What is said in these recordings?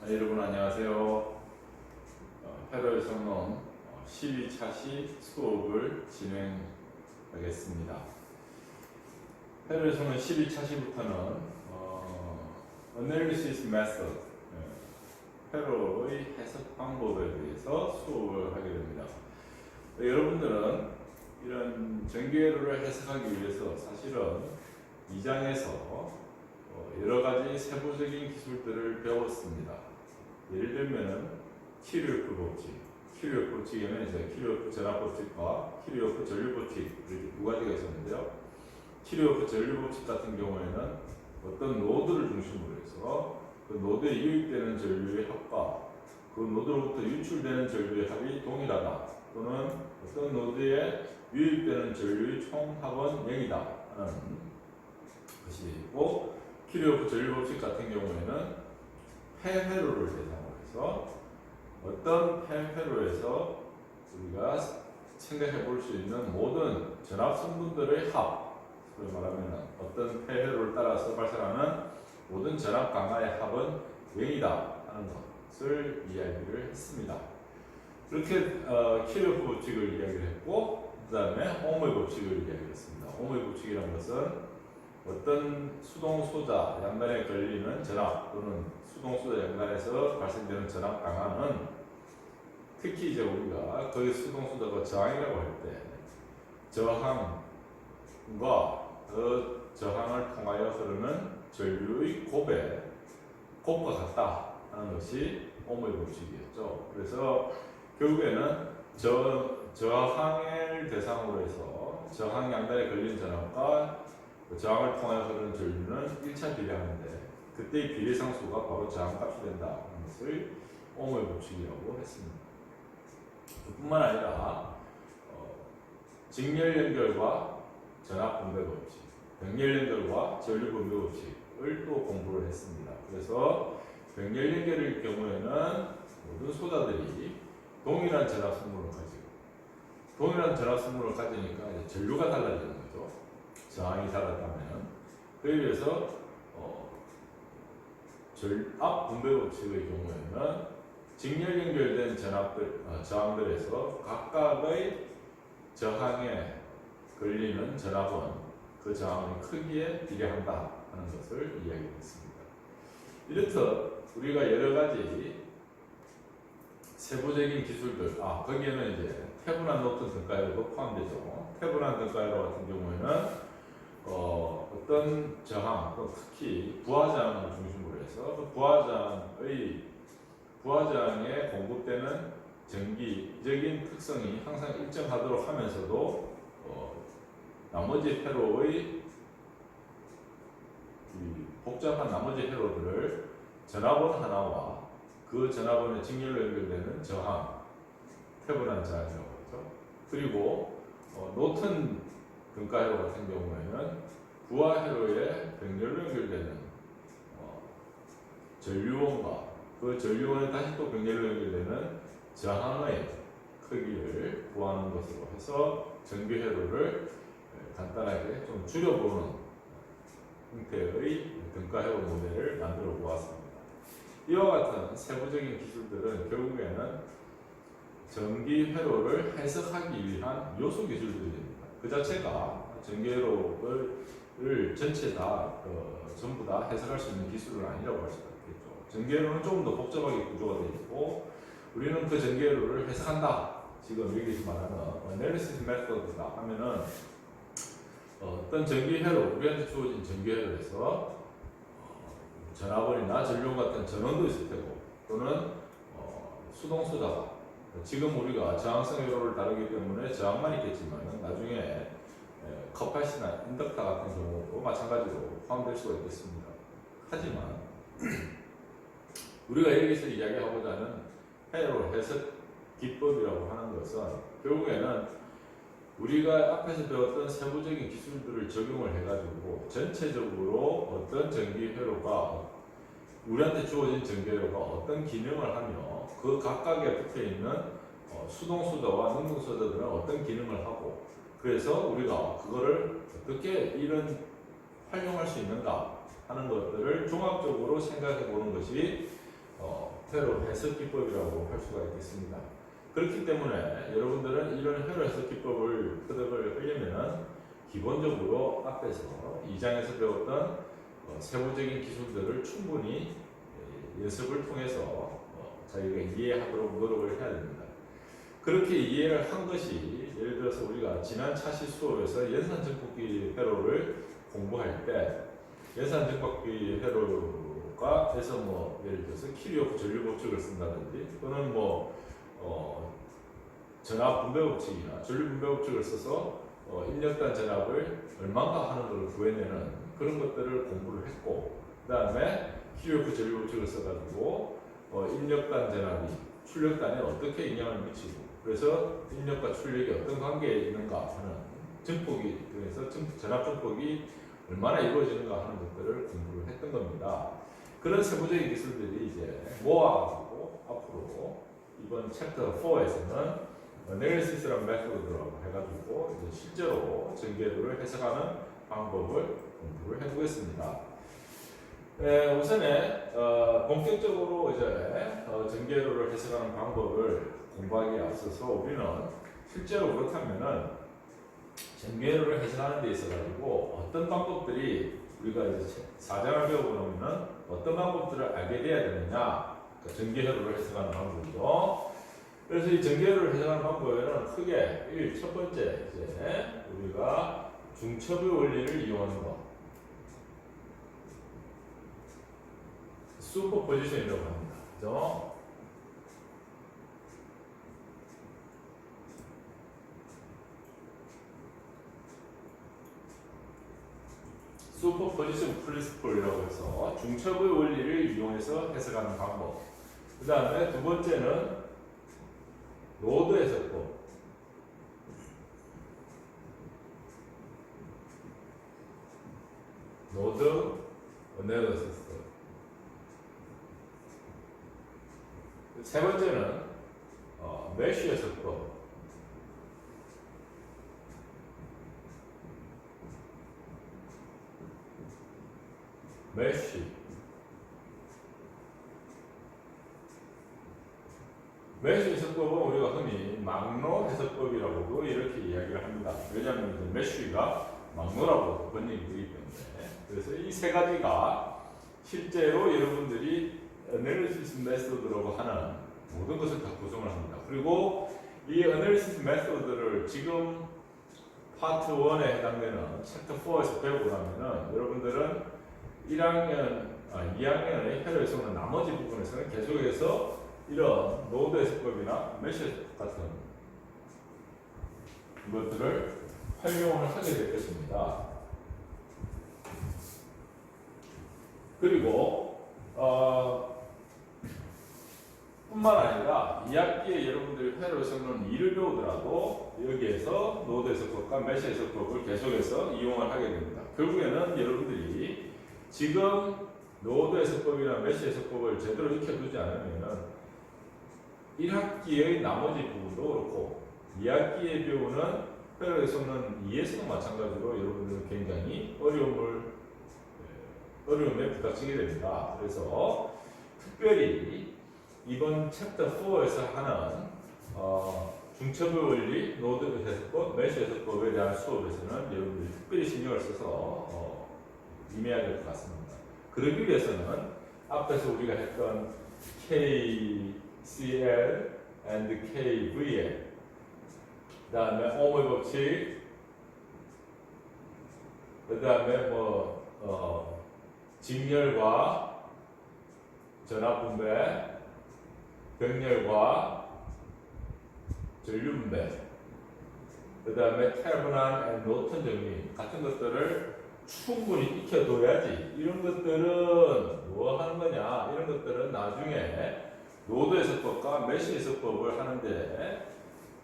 여러분 안녕하세요. 회로의 성론 12차시 수업을 진행하겠습니다. 회로의 성론 12차시부터는 Analysis Method, 회로의 해석 방법에 대해서 수업을 하게 됩니다. 여러분들은 이런 전기회로를 해석하기 위해서 사실은 2장에서 여러 가지 세부적인 기술들을 배웠습니다. 예를 들면 키르요프 법칙, 키르요프 법칙에는 이제 키르요프 전압 법칙과 키르요프 전류 법칙 이렇게 두 가지가 있었는데요. 키르요프 전류 법칙 같은 경우에는 어떤 노드를 중심으로 해서 그 노드에 유입되는 전류의 합과 그 노드로부터 유출되는 전류의 합이 동일하다, 또는 어떤 노드에 유입되는 전류의 총합은 0이다 하는 것이 있고, 키르요프 전류 법칙 같은 경우에는 폐회로를 대상으로 해서 어떤 폐회로에서 우리가 생각해 볼 수 있는 모든 전압 성분들의 합, 소위 말하면 어떤 폐회로를 따라서 발생하는 모든 전압 강하의 합은 0이다 하는 것을 이야기를 했습니다. 이렇게 키르요프 법칙을 이야기를 했고, 그 다음에 ohm의 법칙을 이야기했습니다. ohm의 법칙이라는 것은 어떤 수동소자 양단에 걸리는 전압 또는 수동소자 양단에서 발생되는 전압 강한은, 특히 이제 우리가 거기 수동소자가 저항이라고 할 때 저항과 그 저항을 통하여 흐르는 전류의 곱과 같다 하는 것이 ohm의 법칙이었죠. 그래서 결국에는 저항을 대상으로 해서 저항 양단에 걸린 전압과 저항을 통하여 흐르는 전류는 1차 비례하는데, 그때의 비례상수가 바로 저항값이 된다 하는 것을 ohm의 법칙이라고 했습니다. 뿐만 아니라 직렬 연결과 전압 분배 법칙, 병렬 연결과 전류 분배 법칙을 또 공부를 했습니다. 그래서 병렬 연결의 경우에는 모든 소자들이 동일한 전압 성분을 가지고, 동일한 전압 성분을 가지니까 이제 전류가 달라지는 거죠. 저항이 달랐다면. 그에 비해서 전압 분배 법칙의 경우에는 직렬 연결된 저항들에서 각각의 저항에 걸리는 전압은 그 저항의 크기에 비례한다 하는 것을 이야기했습니다. 이렇듯 우리가 여러 가지 세부적인 기술들, 거기에는 이제 태분한 노튼 등가회로도 포함되죠. 태분한 등가회로 같은 경우에는 어떤 저항, 특히 부하저항을 중심으로 해서 그 부하저항에 공급되는 전기적인 특성이 항상 일정하도록 하면서도 나머지 회로의 복잡한 나머지 회로들을 전압원 하나와 그 전압원의 직렬로 연결되는 저항, 태분한 저항이라고 하죠. 그리고 노튼 등가회로 같은 경우에는 부하회로에 병렬로 연결되는 전류원과 그 전류원에 다시 또 병렬로 연결되는 저항의 크기를 구하는 것으로 해서 전기회로를 간단하게 좀 줄여보는 형태의 등가회로 모델을 만들어 보았습니다. 이와 같은 세부적인 기술들은 결국에는 전기회로를 해석하기 위한 요소 기술들입니다. 그 자체가 전기회로를 전체 전부 다 해석할 수 있는 기술은 아니라고 할 수가 있겠죠. 전기회로는 조금 더 복잡하게 구조가 되어 있고, 우리는 그 전기회로를 해석한다, 지금 여기서 말하는 Analysis Method다 하면은 어떤 전기회로, 우리한테 주어진 전기회로에서 전압원이나 전류원 같은 전원도 있을 테고, 또는 수동소자가, 지금 우리가 저항성 회로를 다루기 때문에 저항만 있겠지만 나중에 커파시나 인덕터 같은 경우도 마찬가지로 포함될 수가 있겠습니다. 하지만 우리가 여기서 이야기하고자 하는 회로 해석 기법이라고 하는 것은 결국에는 우리가 앞에서 배웠던 세부적인 기술들을 적용을 해가지고 전체적으로 어떤 전기회로가, 우리한테 주어진 전기회로가 어떤 기능을 하며 그 각각에 붙어있는 수동소자와 능동소자들은 어떤 기능을 하고, 그래서 우리가 그거를 어떻게 활용할 수 있는가 하는 것들을 종합적으로 생각해 보는 것이 회로 해석 기법이라고 할 수가 있겠습니다. 그렇기 때문에 여러분들은 이런 회로 해석 기법을 끄덕을 하려면은 기본적으로 앞에서 2장에서 배웠던 세부적인 기술들을 충분히 연습을 통해서 자기가 이해하도록 노력을 해야 됩니다. 그렇게 이해를 한 것이 예를 들어서 우리가 지난 차시 수업에서 연산정복기 회로를 공부할 때 연산정복기 회로가 해서 뭐 예를 들어서 키리오프 전류법칙을 쓴다든지 또는 전압 분배 법칙이나 전류 분배 법칙을 써서 인력단 전압을 얼마인가 하는 걸 구해내는 그런 것들을 공부를 했고, 그 다음에 키리오프 전류 법칙을 써가지고 인력단 전압이 출력단에 어떻게 영향을 미치고, 그래서 인력과 출력이 어떤 관계에 있는가 하는 증폭이, 그래서 전압 증폭이 얼마나 이루어지는가 하는 것들을 공부를 했던 겁니다. 그런 세부적인 기술들이 이제 모아가지고 앞으로 이번 챕터 4에서는 어널리시스라는 메소드라고 해가지고 이제 실제로 전개도를 해석하는 방법을 공부를 해보겠습니다. 우선에 본격적으로 이제 전개도를 해석하는 방법을 공부하기에 앞서서 우리는 실제로 그렇다면은 전개도를 해석하는 데 있어 가지고 어떤 방법들이 우리가 이제 4장을 배워보면은 어떤 방법들을 알게 돼야 되느냐, 그러니까 전개도를 해석하는 방법이죠. 그래서 이 전개도를 해석하는 방법에는 크게 첫 번째 이제 우리가 중첩의 원리를 이용하는 것, 슈퍼포지션이라고 합니다. 그죠? 슈퍼포지션 프린시플이라고 해서 중첩의 원리를 이용해서 해석하는 방법. 그 다음에 두 번째는 노드 해석법. 노드 어널리시스. 세 번째는 메쉬 해석법. 메쉬 해석법은 우리가 흔히 막로 해석법이라고도 이렇게 이야기를 합니다. 왜냐하면 메쉬가 막로라고 번역이 되기 때문에. 그래서 이 세 가지가 실제로 여러분들이 어널리시스 메소드라고 하는 모든 것을 다 구성을 합니다. 그리고 이 어널리시스 메소드를 지금 파트 1에 해당되는 챕터 4에서 배우고 나면은 여러분들은 2학년의 회로 해석은 나머지 부분에서는 계속해서 이런 노드 해석법이나 메쉬 해석 같은 것들을 활용을 하게 될 것입니다. 그리고 뿐만 아니라 2학기에 여러분들이 회로 해석론 2를 배우더라도 여기에서 노드 해석법과 메쉬 해석법을 계속해서 이용을 하게 됩니다. 결국에는 여러분들이 지금 노드 해석법이나 메쉬 해석법을 제대로 익혀두지 않으면 1학기의 나머지 부분도 그렇고 2학기에 배우는 회로 해석론 2에서도 마찬가지로 여러분들은 굉장히 어려움에 부닥치게 됩니다. 그래서 특별히 이번 챕터 4에서 하는 중첩의 원리, 노드 해석법, 메쉬 해석법에 대한 수업에서는 여러분들이 특별히 신경을 써서 임해야 될 것 같습니다. 그러기 위해서는 앞에서 우리가 했던 KCL and KVL, 그 다음에 오모의 법칙, 그 다음에 직렬과 전압 분배, 병렬과 전류 분배, 그 다음에 텔브난 앤 노턴 정리 같은 것들을 충분히 익혀둬야지. 이런 것들은 뭐 하는 거냐? 이런 것들은 나중에 노드 해석법과 메쉬 해석법을 하는데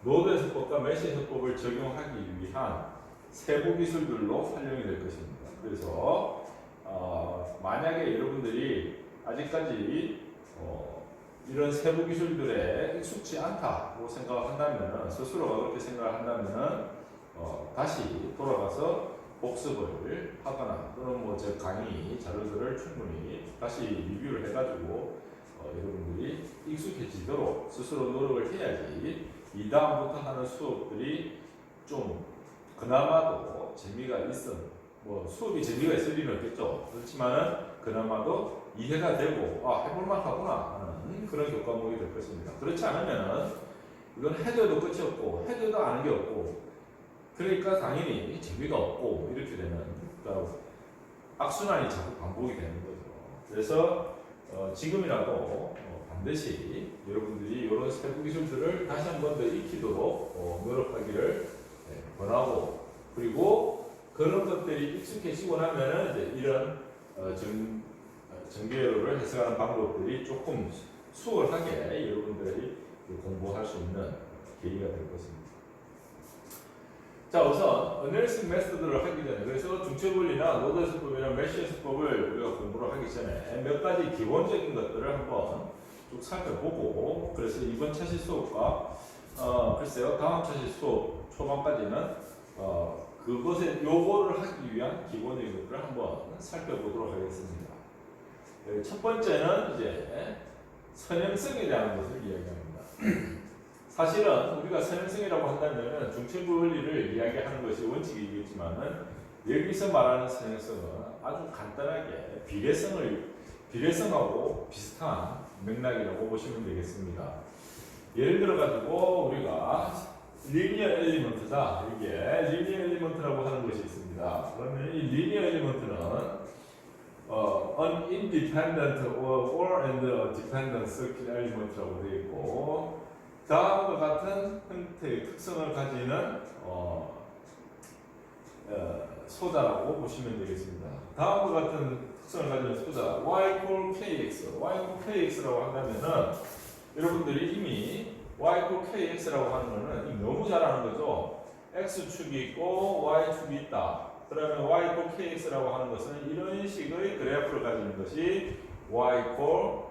노드 해석법과 메쉬 해석법을 적용하기 위한 세부 기술들로 활용이 될 것입니다. 그래서 만약에 여러분들이 아직까지 이런 세부 기술들에 익숙치 않다고 생각한다면, 스스로가 그렇게 생각한다면 다시 돌아가서 복습을 하거나 또는 제 강의 자료들을 충분히 다시 리뷰를 해가지고 여러분들이 익숙해지도록 스스로 노력을 해야지 이 다음부터 하는 수업들이 좀 그나마도 재미가 있어. 뭐 수업이 재미가 있을 리는 없겠죠. 그렇지만은 그나마도 이해가 되고 해볼만 하구나 하는 그런 교과목이 될 것입니다. 그렇지 않으면은 이건 해도 해도 끝이 없고 해도 해도 아는 게 없고 그러니까 당연히 재미가 없고 이렇게 되는 그러니까 악순환이 자꾸 반복이 되는 거죠. 그래서 지금이라도 반드시 여러분들이 이런 세부 기술들을 다시 한 번 더 익히도록 노력하기를 권하고 그리고 그런 것들이 익숙해지고 나면은 이제 이런 전개로를 해석하는 방법들이 조금 수월하게 여러분들이 공부할 수 있는 계기가 될 것입니다. 자, 우선 어널리틱 메소드를 하기 전에 그래서 중체분리나 노드수법이나 메시수법을 우리가 공부를 하기 전에 몇 가지 기본적인 것들을 한번 쭉 살펴보고 그래서 이번 차시 수업과 글쎄요 다음 차시 수업 초반까지는 그것에 요거를 하기 위한 기본적인 것들을 한번 살펴보도록 하겠습니다. 첫 번째는 이제 선형성에 대한 것을 이야기합니다. 사실은 우리가 선형성이라고 한다면 중체분리를 이야기하는 것이 원칙이겠지만은 여기서 말하는 선형성은 아주 간단하게 비례성하고 비슷한 맥락이라고 보시면 되겠습니다. 예를 들어 가지고 우리가 리니어 엘리먼트다. 이게 리니어 엘리먼트라고 하는 것이 있습니다. 그러면 이 리니어 엘리먼트는 an independent or and dependent circuit element라고 되어 있고 다음과 같은 형태의 특성을 가지는 소자라고 보시면 되겠습니다. 다음과 같은 특성을 가지는 소자 y equal kx, y equal kx라고 한다면은 여러분들이 이미 y equal kx라고 하는 거는 이미 너무 잘 아는 거죠. x축이 있고 y축이 있다. 그러면 y equal kx라고 하는 것은 이런 식의 그래프를 가지는 것이 y equal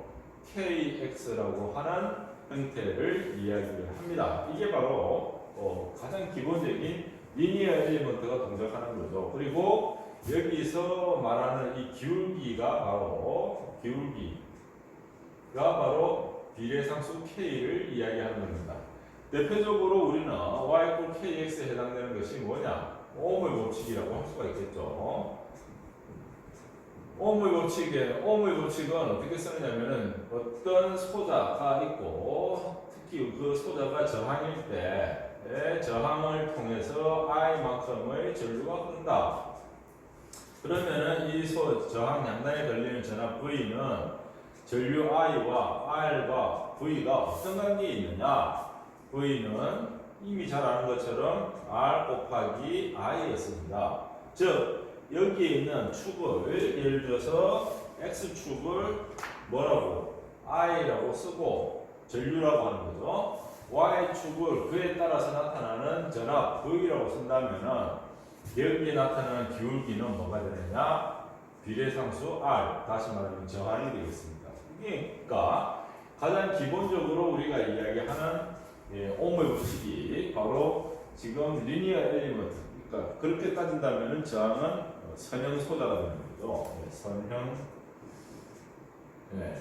kx라고 하는 형태를 이야기를 합니다. 이게 바로 가장 기본적인 리니어 엘리먼트가 동작하는 거죠. 그리고 여기서 말하는 이 기울기가 바로 비례상수 k를 이야기하는 겁니다. 대표적으로 우리는 y equal kx에 해당되는 것이 뭐냐? 오음의 법칙이라고 할 수가 있겠죠. 오음의 법칙은 어떻게 쓰느냐면은 어떤 소자가 있고 특히 그 소자가 저항일 때 저항을 통해서 I만큼의 전류가 흐른다. 그러면은 이 저항 양단에 걸리는 전압 V는 전류 I와 R과 V가 어떤 관계에 있느냐? V는 이미 잘 아는 것처럼 R 곱하기 I였습니다. 즉 여기에 있는 축을 예를 들어서 X축을 뭐라고? I라고 쓰고 전류라고 하는 거죠. Y축을 그에 따라서 나타나는 전압 V라고 쓴다면은 여기에 나타나는 기울기는 뭐가 되느냐? 비례상수 R, 다시 말하면 저항이 되겠습니다. 그러니까 가장 기본적으로 우리가 이야기하는 오음의 법칙이 바로 지금 리니어 엘리먼트, 그러니까 그렇게 따진다면은 저항은 선형 소자가 되는 거죠. 선형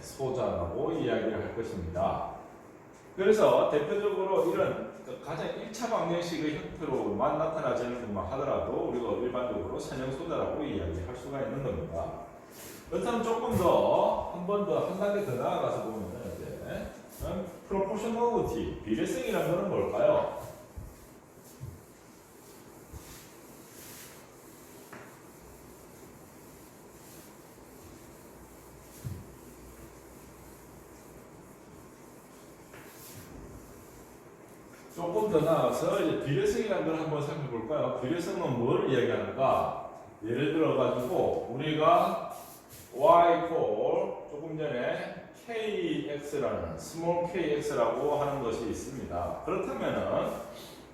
소자라고 이야기를 할 것입니다. 그래서 대표적으로 이런 가장 1차 방정식의 형태로만 나타나지는 것만 하더라도 우리가 일반적으로 선형 소자라고 이야기할 수가 있는 겁니다. 그렇다면 조금 더 한 번 더 한 단계 더 나아가서 보면 이제 proportionality, 비례성이라는 것은 뭘까요? 조금 더 나아가서 이제 비례성이라는 걸 한번 살펴볼까요? 비례성은 뭘 이야기하는가? 예를 들어 가지고 우리가 y equal 조금 전에 kx라는 small kx라고 하는 것이 있습니다. 그렇다면은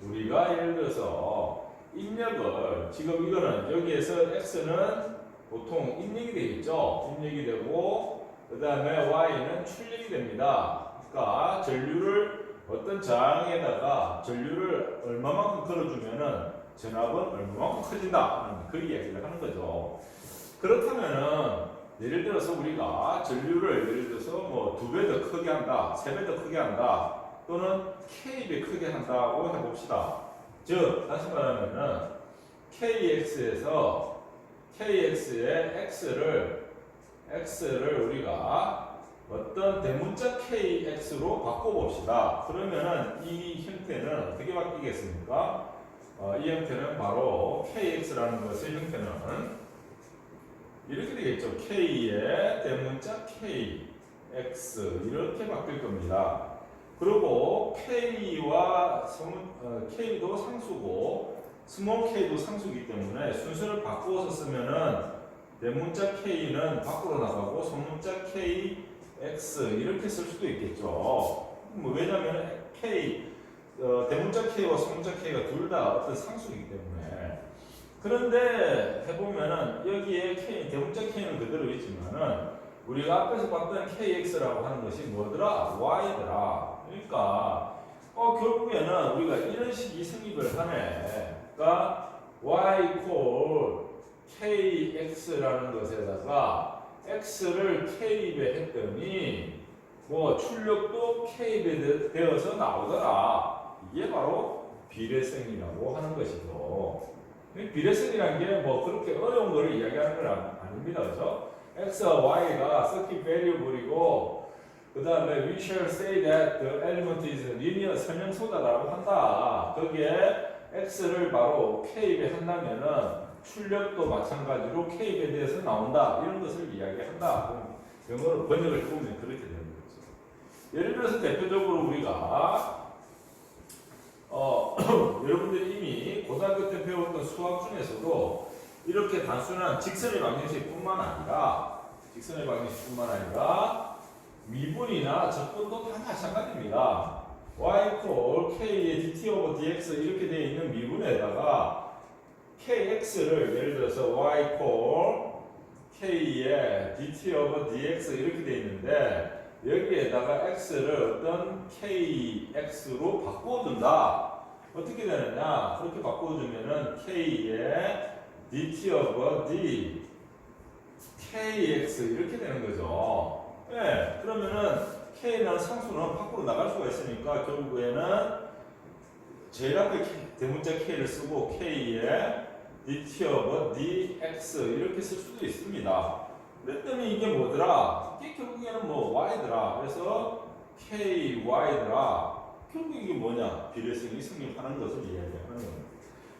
우리가 예를 들어서 입력을 지금 이거는 여기에서 x는 보통 입력이 되겠죠. 입력이 되고 그 다음에 y는 출력이 됩니다. 그러니까 전류를 어떤 저항에다가 전류를 얼마만큼 걸어주면은 전압은 얼마만큼 커진다 하는 그 이야기를 하는 거죠. 그렇다면은 예를 들어서 우리가 전류를 예를 들어서 뭐 2배 더 크게 한다, 3배 더 크게 한다, 또는 K배 크게 한다고 해봅시다. 즉 다시 말하면은 KX에서 KX의 X를 우리가 어떤 대문자 KX로 바꿔봅시다. 그러면은 이 형태는 어떻게 바뀌겠습니까? 이 형태는 바로 KX라는 것의 형태는 이렇게 되겠죠. K의 대문자 KX 이렇게 바뀔 겁니다. 그리고 K와 K도 상수고 스몰 k도 상수이기 때문에 순서를 바꾸어서 쓰면은 대문자 K는 밖으로 나가고 소문자 KX 이렇게 쓸 수도 있겠죠. 뭐 왜냐면 대문자 K와 소문자 K가 둘 다 어떤 상수이기 때문에. 그런데 해보면은 여기에 대문자 K는 그대로 있지만은 우리가 앞에서 봤던 KX라고 하는 것이 뭐더라? Y더라. 그러니까 결국에는 우리가 이런 식이 성립을 하네. 그러니까 Y equal KX라는 것에다가 X를 K배 했더니 뭐 출력도 K배 되어서 나오더라. 이게 바로 비례성이라고 하는 것이죠. 비례성이라는 게 뭐 그렇게 어려운 거를 이야기하는 건 아닙니다. 그죠? X와 Y가 서킷 베리어블이고 그 다음에 we shall say that the element is linear 선형소다라고 한다. 거기에 X를 바로 K배 한다면은 출력도 마찬가지로 K배에 대해서 나온다. 이런 것을 이야기한다. 영어로 번역을 해보면 그렇게 되는 거죠. 예를 들어서 대표적으로 우리가 여러분들이 이미 고등학교 때 배웠던 수학 중에서도 이렇게 단순한 직선의 방정식뿐만 아니라 미분이나 적분도 다 마찬가지입니다. y equal k의 dt over dx 이렇게 되어 있는 미분에다가 kx를 예를 들어서 y equal k의 dt over dx 이렇게 되어 있는데 여기에다가 x를 어떤 kx로 바꿔준다. 어떻게 되느냐? 그렇게 바꿔주면은 k의 dt over d kx 이렇게 되는 거죠. 네, 그러면은 k는 상수는 밖으로 나갈 수가 있으니까 결국에는 제일 앞에 대문자 k를 쓰고 k의 dt over dx 이렇게 쓸 수도 있습니다. 그랬더니 이게 뭐더라? 이게 결국에는 뭐 y더라. 그래서 ky더라. 결국 이게 뭐냐? 비례성이 성립하는 것을 이야기하는 겁니다.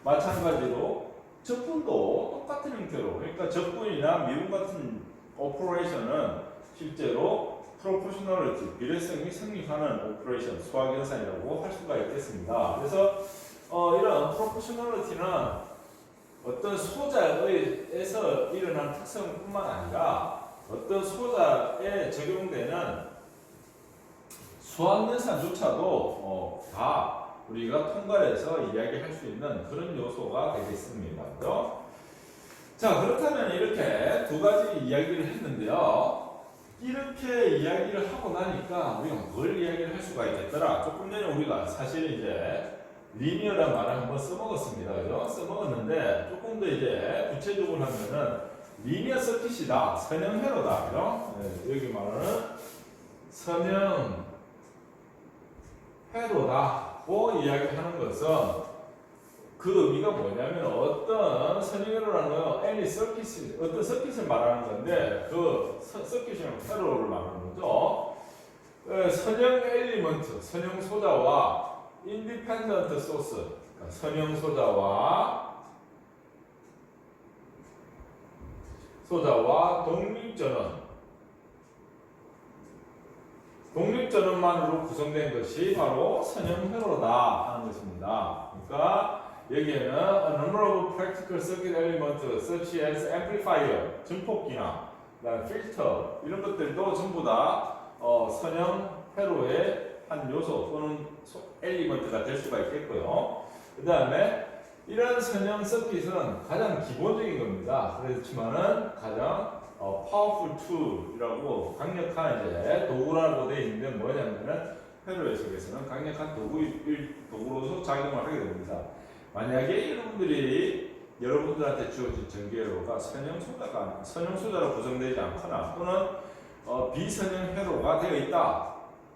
마찬가지로 적분도 똑같은 형태로, 그러니까 적분이나 미분 같은 오퍼레이션은 실제로 프로포셔널리티, 비례성이 성립하는 오퍼레이션, 수학연산이라고 할 수가 있겠습니다. 그래서 이런 프로포셔널리티는 어떤 소자에서 일어난 특성뿐만 아니라 어떤 소자에 적용되는 수학연산조차도 다 우리가 통괄해서 이야기할 수 있는 그런 요소가 되겠습니다. 그렇죠? 자, 그렇다면 이렇게 두 가지 이야기를 했는데요. 이렇게 이야기를 하고 나니까 우리가 뭘 이야기를 할 수가 있겠더라. 조금 전에 우리가 사실 이제 리니어란 말을 한번 써먹었습니다. 그죠? 써먹었는데 조금 더 이제 구체적으로 하면은 리니어 서킷이다. 선형회로다. 그죠? 네, 여기 말하는 선형회로다고 이야기하는 것은 그 의미가 뭐냐면 어떤 선형회로라는 건 any 서킷, 어떤 서킷을 말하는 건데 그 서킷이랑 회로를 말하는 거죠. 선형 엘리먼트, 선형 소자와 인디펜던트 소스, 그러니까 선형 소자와 독립전원만으로 구성된 것이 바로 선형 회로다 하는 것입니다. 그러니까 여기에는 a number of practical circuit elements such as amplifier, 증폭기나 필터 이런 것들도 전부 다 선형 회로의 한 요소 또는 엘리먼트가 될 수가 있겠고요. 그 다음에 이런 선형 서킷은 가장 기본적인 겁니다. 그렇지만은 가장 powerful tool이라고 강력한 이제 도구라고 되어 있는데 뭐냐면은 회로 해석에서는 강력한 도구로서 작용을 하게 됩니다. 만약에 여러분들이 여러분들한테 주어진 전개회로가 선형소자로 구성되지 않거나 또는 비선형 회로가 되어 있다.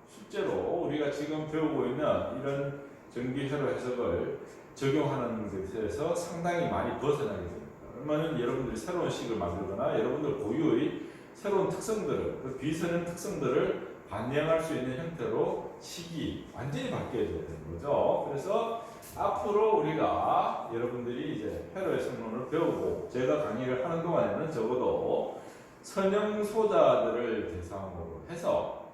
실제로 우리가 지금 배우고 있는 이런 전개회로 해석을 적용하는 것에서 상당히 많이 벗어나게 됩니다. 그러면 여러분들이 새로운 식을 만들거나 여러분들 고유의 새로운 특성들을, 그 비선형 특성들을 반영할 수 있는 형태로 식이 완전히 바뀌어져야 되는 거죠. 그래서 앞으로 우리가 여러분들이 이제 회로의 성론을 배우고 제가 강의를 하는 동안에는 적어도 선형소자들을 대상으로 해서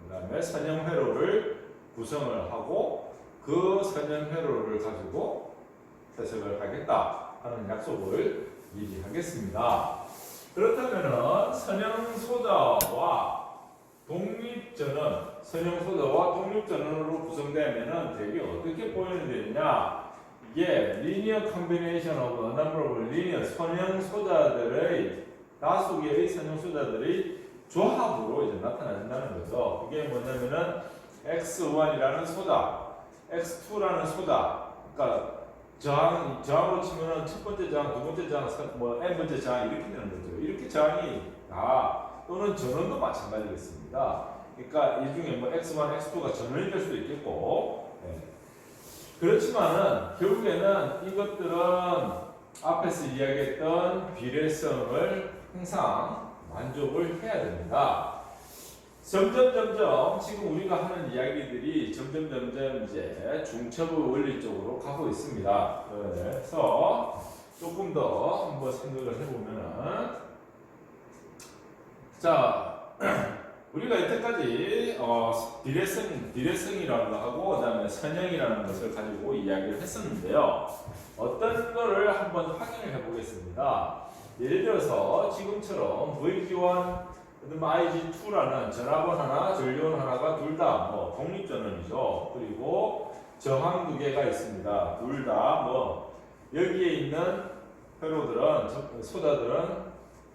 그 다음에 선형회로를 구성을 하고 그 선형회로를 가지고 해석을 하겠다 하는 약속을 미리 하겠습니다. 그렇다면 선형소자와 선형소자와 독립전원으로 구성되면 되게 어떻게 보이는 되느냐? 이게 linear combination of a number of linear 선형소자들의 다수 개의 선형소자들이 조합으로 이제 나타난다는 거죠. 그게 뭐냐면은 x1이라는 소자, x2라는 소자, 그러니까 저항으로 치면은 첫 번째 저항, 두 번째 저항, n 번째 저항 이렇게 되는 거죠. 이렇게 저항이 다 또는 전원도 마찬가지겠습니다. 그러니까 이 중에 뭐 x1, x2가 전원이 될 수도 있겠고, 그렇지만은 결국에는 이것들은 앞에서 이야기했던 비례성을 항상 만족을 해야 됩니다. 점점 지금 우리가 하는 이야기들이 점점 이제 중첩의 원리 쪽으로 가고 있습니다. 그래서 조금 더 한번 생각을 해보면은, 자, 우리가 여태까지 비례성이라는 거 하고 그다음에 선형이라는 것을 가지고 이야기를 했었는데요. 어떤 거를 한번 확인을 해보겠습니다. 예를 들어서 지금처럼 VG1, IG2라는 전압원 하나, 전류원 하나가 둘 다 독립전원이죠. 그리고 저항 두 개가 있습니다. 둘 다 여기에 있는 회로들은 소자들은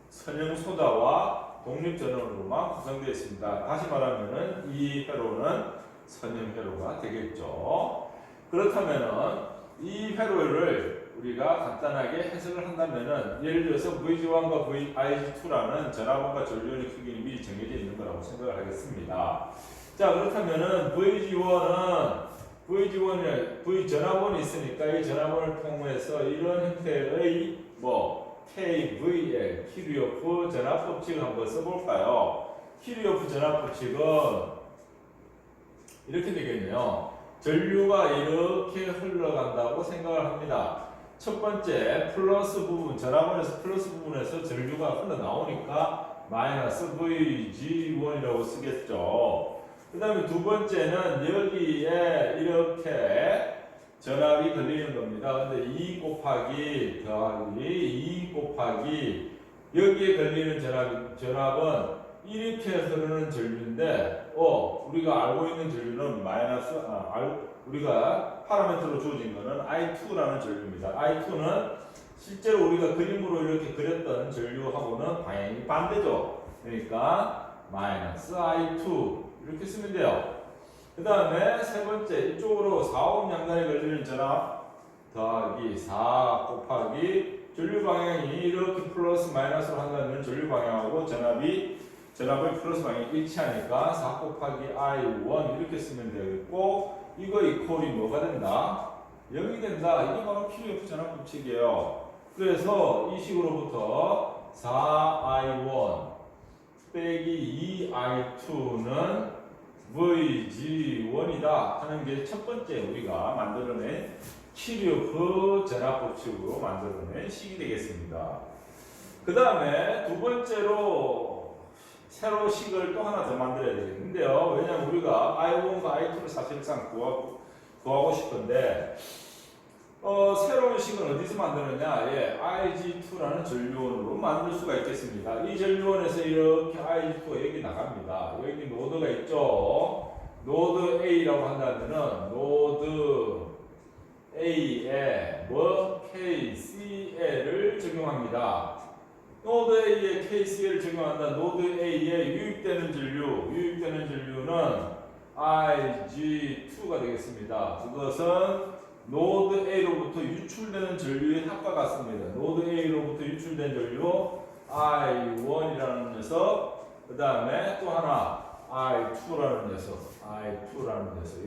선형소자와 독립전원으로만 구성되어 있습니다. 다시 말하면은 이 회로는 선형회로가 되겠죠. 그렇다면은 이 회로를 우리가 간단하게 해석을 한다면은 예를 들어서 VG1과 IG2라는 전압원과 전류원의 크기는 미리 정해져 있는 거라고 생각을 하겠습니다. 자, 그렇다면은 V 전압원이 있으니까 이 전압원을 통해서 이런 형태의 KVL, 키르요프 전압법칙을 한번 써볼까요? 키르요프 전압법칙은 이렇게 되겠네요. 전류가 이렇게 흘러간다고 생각을 합니다. 첫 번째 플러스 부분, 전압원에서 플러스 부분에서 전류가 흘러나오니까 마이너스 VG1이라고 쓰겠죠. 그 다음에 두 번째는 여기에 이렇게 전압이 걸리는 겁니다. 근데 2 곱하기 더하기 2 곱하기 여기에 걸리는 전압은 이렇게 흐르는 전류인데 우리가 알고 있는 전류는 우리가 파라미터로 주어진 거는 I2라는 전류입니다. I2는 실제로 우리가 그림으로 이렇게 그렸던 전류하고는 방향이 반대죠. 그러니까 마이너스 I2 이렇게 쓰면 돼요. 그 다음에 세 번째 이쪽으로 4옴 양단에 걸리는 전압 더하기 4 곱하기 전류 방향이 이렇게 플러스 마이너스로 한다면 전류 방향하고 전압의 플러스 방향이 일치하니까 4 곱하기 I1 이렇게 쓰면 되겠고 이거 이퀄이 뭐가 된다? 0이 된다. 이게 바로 키르요프 전압법칙이에요. 그래서 이 식으로부터 4I1 빼기 2I2는 VG1이다 하는 게 첫 번째 우리가 만들어낸 키르요프 전압법칙으로 만들어낸 식이 되겠습니다. 그 다음에 두 번째로 새로 식을 또 하나 더 만들어야 되겠는데요. 왜냐하면 우리가 I1과 I2를 사실상 구하고 싶은데 새로운 식은 어디서 만드느냐? IG2라는 전류원으로 만들 수가 있겠습니다. 이 전류원에서 이렇게 IG2가 여기 나갑니다. 여기 노드가 있죠. 노드 A라고 한다면은 노드 A에 KCL을 적용합니다. 노드 A에 KCL을 적용한다. 노드 A에 유입되는 전류는 IG2가 되겠습니다. 그것은 노드 A로부터 유출되는 전류의 합과 같습니다. 노드 A로부터 유출된 전류 I1이라는 녀석, 그 다음에 또 하나 I2라는 녀석,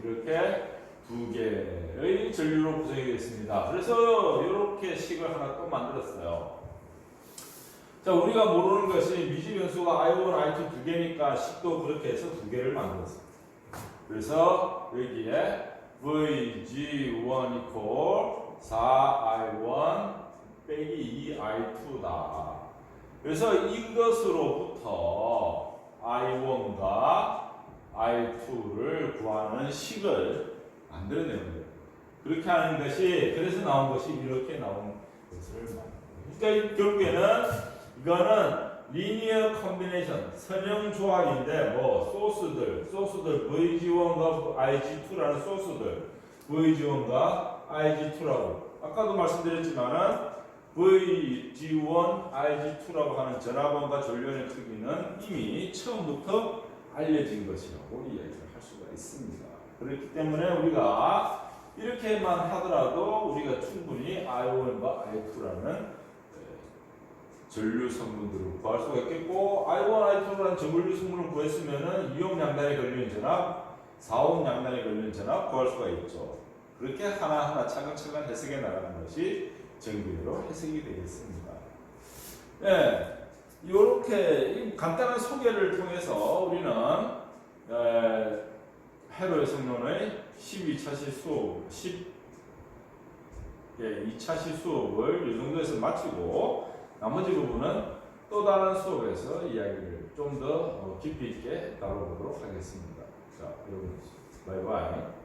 이렇게 두 개의 전류로 구성이 되어 있습니다. 그래서 이렇게 식을 하나 또 만들었어요. 자, 우리가 모르는 것이 미지 변수가 I1, I2 두 개니까 식도 그렇게 해서 두 개를 만들었어요. 그래서 여기에 VG1 equal 4I1 빼기 2I2다. 그래서 이것으로부터 I1과 I2를 구하는 식을 만들어내는 거예요. 그렇게 하는 것이, 그래서 나온 것이 이렇게 나온 것을 만든 거예요. 그러니까 결국에는 이거는 리니어 컨비네이션, 선형 조합인데 소스들 VG1과 IG2라는 소스들 VG1과 IG2라고 아까도 말씀드렸지만은 VG1, IG2라고 하는 전압원과 전류원의 크기는 이미 처음부터 알려진 것이라고 이야기를 할 수가 있습니다. 그렇기 때문에 우리가 이렇게만 하더라도 우리가 충분히 I1과 I2라는 전류 성분들을 구할 수가 있겠고, I1, I2라는 전류 성분을 구했으면은 2옴 양단에 걸리는 전압, 4옴 양단에 걸리는 전압 구할 수가 있죠. 그렇게 하나하나 차근차근 해석해 나가는 것이 전기회로 해석이 되겠습니다. 네, 이렇게 간단한 소개를 통해서 우리는 회로의 성론의 12차시 수업, 2차시 수업을 이 정도에서 마치고 나머지 부분은 또 다른 수업에서 이야기를 좀 더 깊이 있게 다뤄보도록 하겠습니다. 자, 여러분, 바이바이.